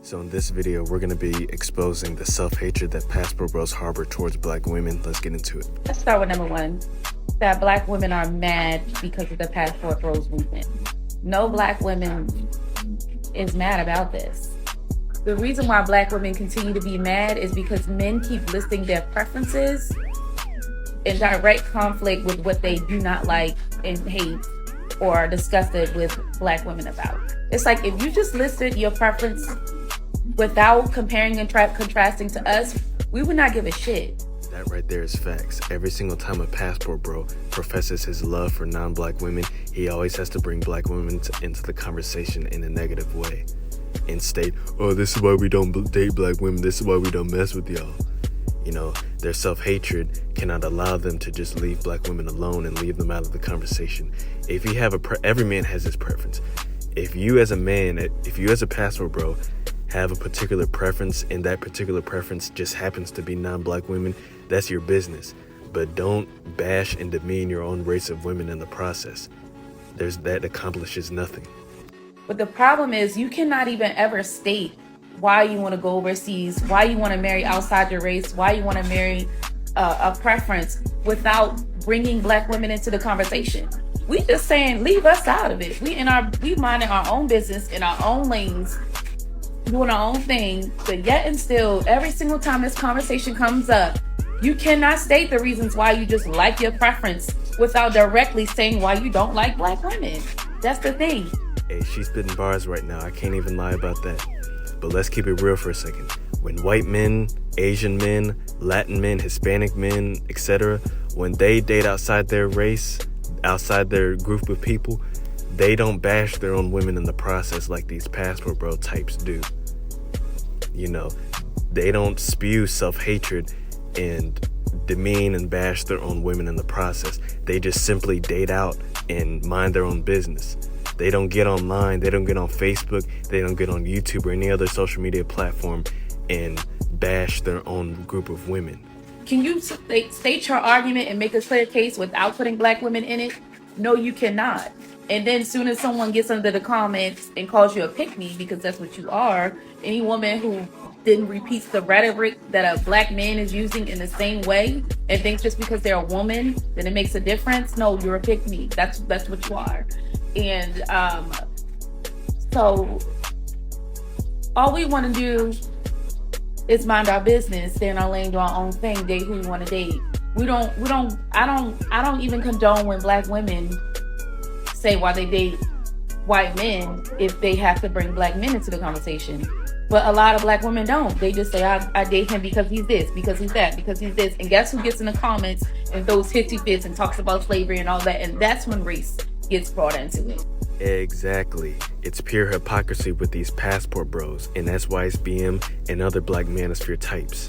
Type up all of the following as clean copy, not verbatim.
So in this video, we're going to be exposing the self-hatred that passport bros harbor towards black women. Let's get into it. Let's start with number one, that black women are mad because of the passport bros movement. No black women is mad about this. The reason why black women continue to be mad is because men keep listing their preferences in direct conflict with what they do not like and hate or are disgusted with black women about. It's like if you just listed your preference without comparing and contrasting to us, we would not give a shit. That right there is facts. Every single time a passport bro professes his love for non-black women, he always has to bring black women into the conversation in a negative way and state, oh, this is why we don't date black women, this is why we don't mess with y'all. You know, their self-hatred cannot allow them to just leave black women alone and leave them out of the conversation. If you have every man has his preference. If you as a man, if you as a passport bro have a particular preference and that particular preference just happens to be non-black women, that's your business. But don't bash and demean your own race of women in the process. That accomplishes nothing. But the problem is you cannot even ever state why you want to go overseas, why you want to marry outside your race, why you want to marry a preference without bringing black women into the conversation. We just saying leave us out of it. We minding our own business in our own lanes, doing our own thing, but yet and still, every single time this conversation comes up, you cannot state the reasons why you just like your preference without directly saying why you don't like black women. That's the thing. Hey, she's spitting bars right now. I can't even lie about that. But let's keep it real for a second. When white men, Asian men, Latin men, Hispanic men, etc., when they date outside their race, outside their group of people, they don't bash their own women in the process like these passport bro types do. You know, they don't spew self-hatred and demean and bash their own women in the process. They just simply date out and mind their own business. They don't get online, they don't get on Facebook, they don't get on YouTube or any other social media platform and bash their own group of women. Can you state your argument and make a clear case without putting black women in it? No, you cannot. And then soon as someone gets under the comments and calls you a pick-me, because that's what you are, any woman who then repeats the rhetoric that a black man is using in the same way and thinks just because they're a woman then it makes a difference, no, you're a pick-me. That's what you are. And so all we want to do is mind our business, stay in our lane, do our own thing, date who we want to date. I don't even condone when black women say why they date white men if they have to bring black men into the conversation. But a lot of black women don't. They just say, I date him because he's this, because he's that, because he's this. And guess who gets in the comments and those hissy fits and talks about slavery and all that? And that's when race gets brought into it. Exactly. It's pure hypocrisy with these passport bros and SYSBM and other black manosphere types.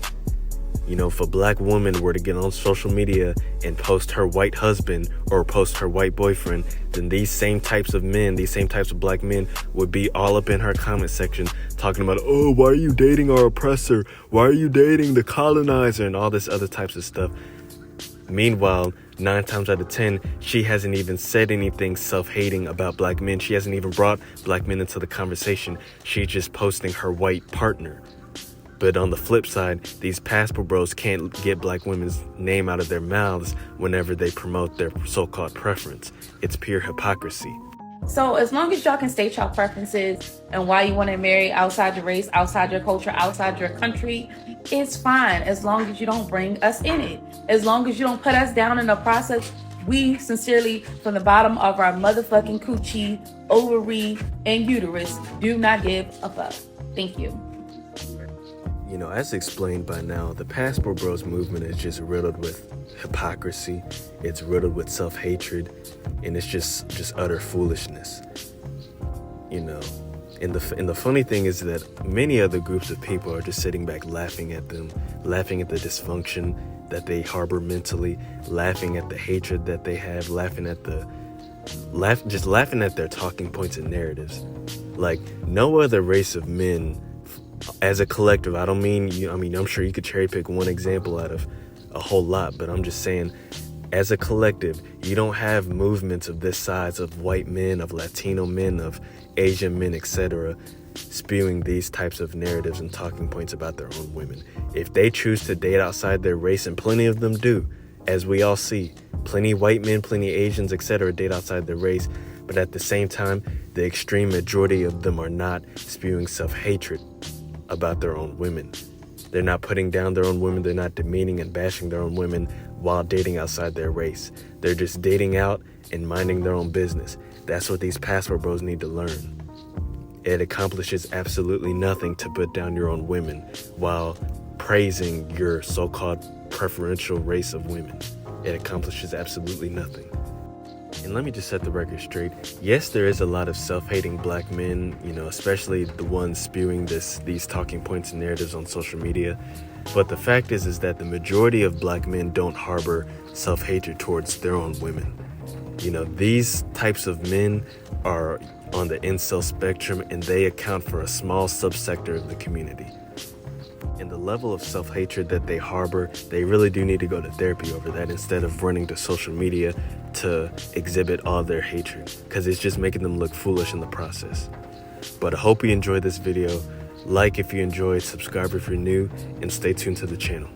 You know, if a black woman were to get on social media and post her white husband or post her white boyfriend, then these same types of men, these same types of black men would be all up in her comment section talking about, oh, why are you dating our oppressor? Why are you dating the colonizer? And all this other types of stuff. Meanwhile, 9 times out of 10, she hasn't even said anything self-hating about black men. She hasn't even brought black men into the conversation. She's just posting her white partner. But on the flip side, these passport bros can't get black women's name out of their mouths whenever they promote their so-called preference. It's pure hypocrisy. So as long as y'all can state y'all preferences and why you want to marry outside your race, outside your culture, outside your country, it's fine as long as you don't bring us in it. As long as you don't put us down in the process, we sincerely, from the bottom of our motherfucking coochie, ovary, and uterus, do not give a fuck. Thank you. You know, as explained by now, the passport bros movement is just riddled with hypocrisy. It's riddled with self-hatred, and it's just utter foolishness. You know, and the funny thing is that many other groups of people are just sitting back laughing at them, laughing at the dysfunction that they harbor mentally, laughing at the hatred that they have, laughing at their talking points and narratives. Like no other race of men as a collective, I'm sure you could cherry pick one example out of a whole lot, but I'm just saying, as a collective, you don't have movements of this size of white men, of Latino men, of Asian men, etc., spewing these types of narratives and talking points about their own women. If they choose to date outside their race, and plenty of them do, as we all see, plenty white men, plenty Asians, etc. date outside their race, but at the same time, the extreme majority of them are not spewing self-hatred about their own women. They're not putting down their own women. They're not demeaning and bashing their own women while dating outside their race. They're just dating out and minding their own business. That's what these passport bros need to learn. It accomplishes absolutely nothing to put down your own women while praising your so-called preferential race of women. It accomplishes absolutely nothing. And let me just set the record straight. Yes, there is a lot of self-hating black men, especially the ones spewing these talking points and narratives on social media. But the fact is that the majority of black men don't harbor self-hatred towards their own women. These types of men are on the incel spectrum, and they account for a small subsector of the community. And the level of self-hatred that they harbor, they really do need to go to therapy over that instead of running to social media to exhibit all their hatred, because it's just making them look foolish in the process. But I hope you enjoyed this video. Like if you enjoyed, subscribe if you're new, and stay tuned to the channel.